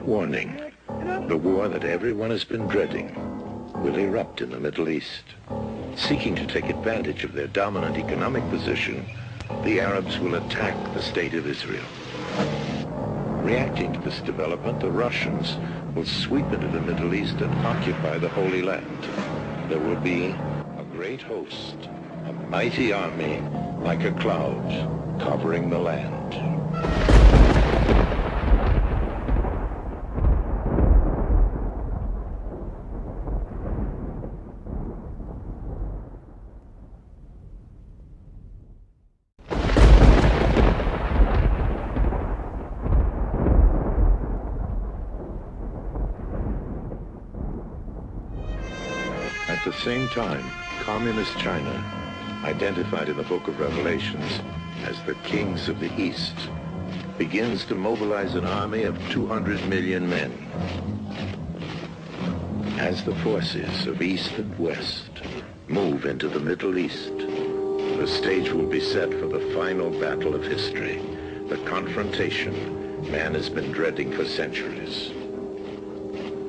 warning. The war that everyone has been dreading will erupt in the Middle East. Seeking to take advantage of their dominant economic position, the Arabs will attack the state of Israel. Reacting to this development, the Russians will sweep into the Middle East and occupy the Holy Land. There will be a great host, a mighty army like a cloud covering the land. At the same time, Communist China, identified in the Book of Revelations as the kings of the East, begins to mobilize an army of 200 million men. As the forces of East and West move into the Middle East, the stage will be set for the final battle of history, the confrontation man has been dreading for centuries,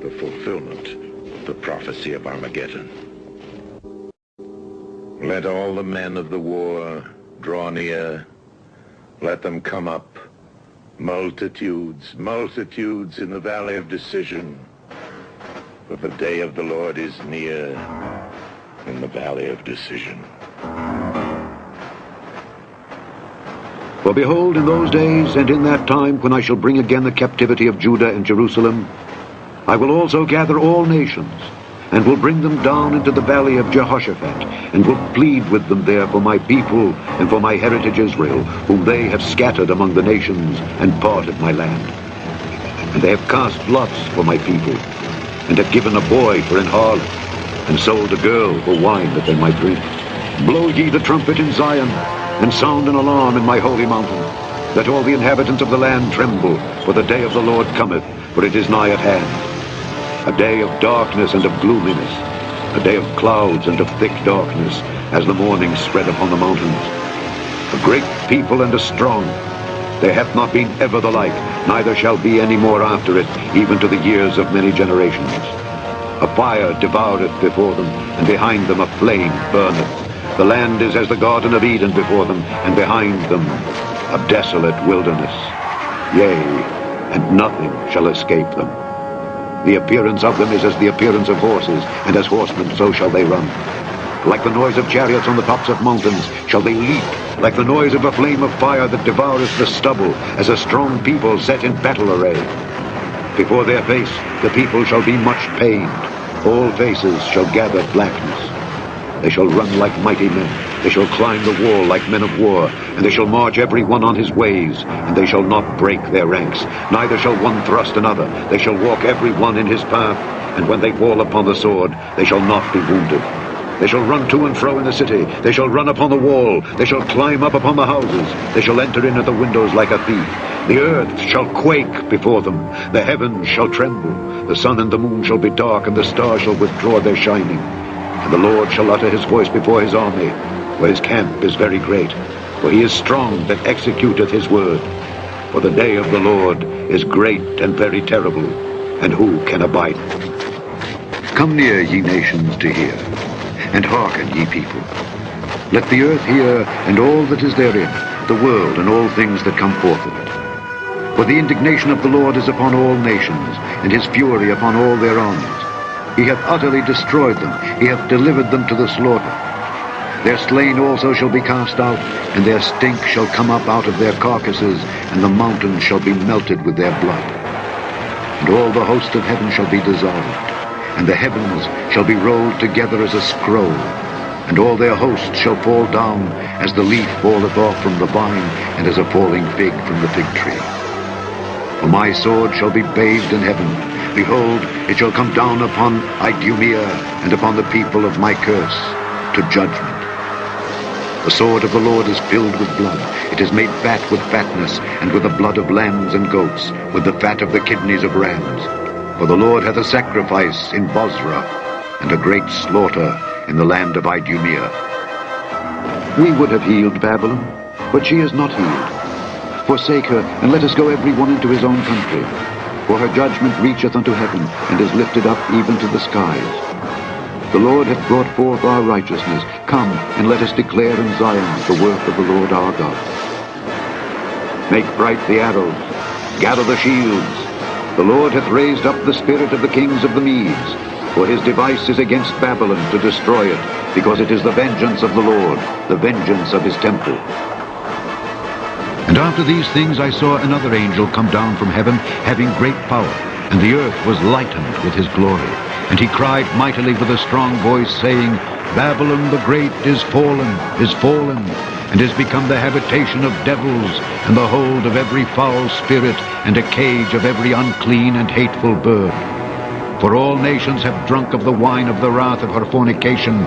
the fulfillment of the prophecy of Armageddon. Let all the men of the war draw near. Let them come up, multitudes, multitudes in the valley of decision. For the day of the Lord is near in the valley of decision. For behold, in those days and in that time, when I shall bring again the captivity of Judah and Jerusalem, I will also gather all nations, and will bring them down into the valley of Jehoshaphat, and will plead with them there for my people and for my heritage Israel, whom they have scattered among the nations and parted my land. And they have cast lots for my people, and have given a boy for an harlot, and sold a girl for wine that they might drink. Blow ye the trumpet in Zion, and sound an alarm in my holy mountain. Let all the inhabitants of the land tremble, for the day of the Lord cometh, for it is nigh at hand. A day of darkness and of gloominess, a day of clouds and of thick darkness, as the morning spread upon the mountains. A great people and a strong, there hath not been ever the like, neither shall be any more after it, even to the years of many generations. A fire devoureth before them, and behind them a flame burneth. The land is as the Garden of Eden before them, and behind them a desolate wilderness. Yea, and nothing shall escape them. The appearance of them is as the appearance of horses, and as horsemen so shall they run. Like the noise of chariots on the tops of mountains shall they leap, like the noise of a flame of fire that devoureth the stubble, as a strong people set in battle array. Before their face the people shall be much pained, all faces shall gather blackness. They shall run like mighty men, they shall climb the wall like men of war, and they shall march every one on his ways, and they shall not break their ranks, neither shall one thrust another, they shall walk every one in his path, and when they fall upon the sword, they shall not be wounded. They shall run to and fro in the city, they shall run upon the wall, they shall climb up upon the houses, they shall enter in at the windows like a thief. The earth shall quake before them, the heavens shall tremble, the sun and the moon shall be dark, and the stars shall withdraw their shining. And the Lord shall utter his voice before his army, for his camp is very great, for he is strong that executeth his word. For the day of the Lord is great and very terrible, and who can abide it? Come near, ye nations, to hear, and hearken, ye people. Let the earth hear, and all that is therein, the world and all things that come forth of it. For the indignation of the Lord is upon all nations, and his fury upon all their armies. He hath utterly destroyed them, he hath delivered them to the slaughter. Their slain also shall be cast out, and their stink shall come up out of their carcasses, and the mountains shall be melted with their blood. And all the host of heaven shall be dissolved, and the heavens shall be rolled together as a scroll, and all their hosts shall fall down, as the leaf falleth off from the vine, and as a falling fig from the fig tree. For my sword shall be bathed in heaven. Behold, it shall come down upon Idumea, and upon the people of my curse, to judgment. The sword of the Lord is filled with blood. It is made fat with fatness, and with the blood of lambs and goats, with the fat of the kidneys of rams. For the Lord hath a sacrifice in Bozrah, and a great slaughter in the land of Idumea. We would have healed Babylon, but she is not healed. Forsake her, and let us go every one into his own country. for her judgment reacheth unto heaven, and is lifted up even to the skies. The Lord hath brought forth our righteousness. Come, and let us declare in Zion the work of the Lord our God. Make bright the arrows, gather the shields. The Lord hath raised up the spirit of the kings of the Medes, for his device is against Babylon to destroy it, because it is the vengeance of the Lord, the vengeance of his temple. And after these things I saw another angel come down from heaven, having great power, and the earth was lightened with his glory. And he cried mightily with a strong voice, saying, Babylon the great is fallen, and is become the habitation of devils, and the hold of every foul spirit, and a cage of every unclean and hateful bird. For all nations have drunk of the wine of the wrath of her fornication,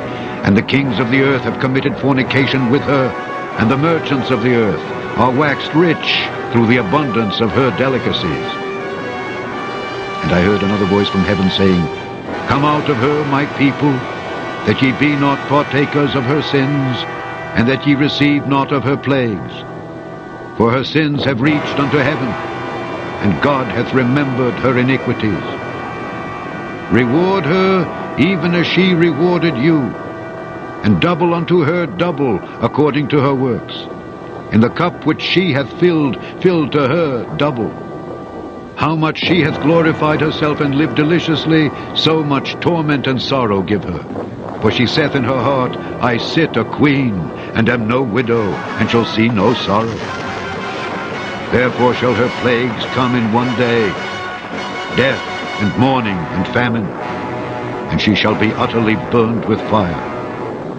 and the kings of the earth have committed fornication with her, and the merchants of the earth are waxed rich through the abundance of her delicacies. And I heard another voice from heaven saying, Come out of her, my people, that ye be not partakers of her sins, and that ye receive not of her plagues. For her sins have reached unto heaven, and God hath remembered her iniquities. Reward her even as she rewarded you, and double unto her double according to her works. In the cup which she hath filled, fill to her double. How much she hath glorified herself and lived deliciously, so much torment and sorrow give her. For she saith in her heart, I sit a queen, and am no widow, and shall see no sorrow. Therefore shall her plagues come in one day, death, and mourning, and famine, and she shall be utterly burned with fire.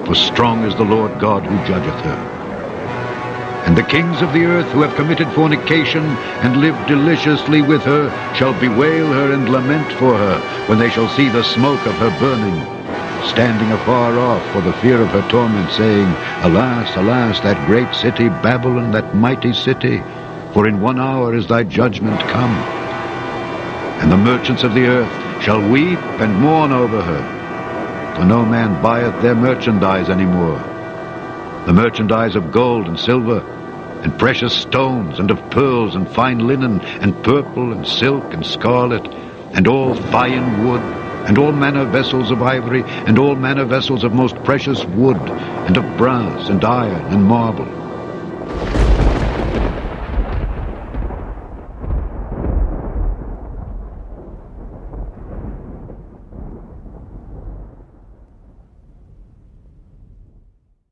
For strong is the Lord God who judgeth her. And the kings of the earth who have committed fornication and lived deliciously with her shall bewail her and lament for her when they shall see the smoke of her burning, standing afar off for the fear of her torment, saying, Alas, alas, that great city Babylon, that mighty city, for in 1 hour is thy judgment come. And the merchants of the earth shall weep and mourn over her, for no man buyeth their merchandise any more. The merchandise of gold and silver, and precious stones, and of pearls, and fine linen, and purple, and silk, and scarlet, and all fine wood, and all manner vessels of ivory, and all manner vessels of most precious wood, and of brass, and iron, and marble,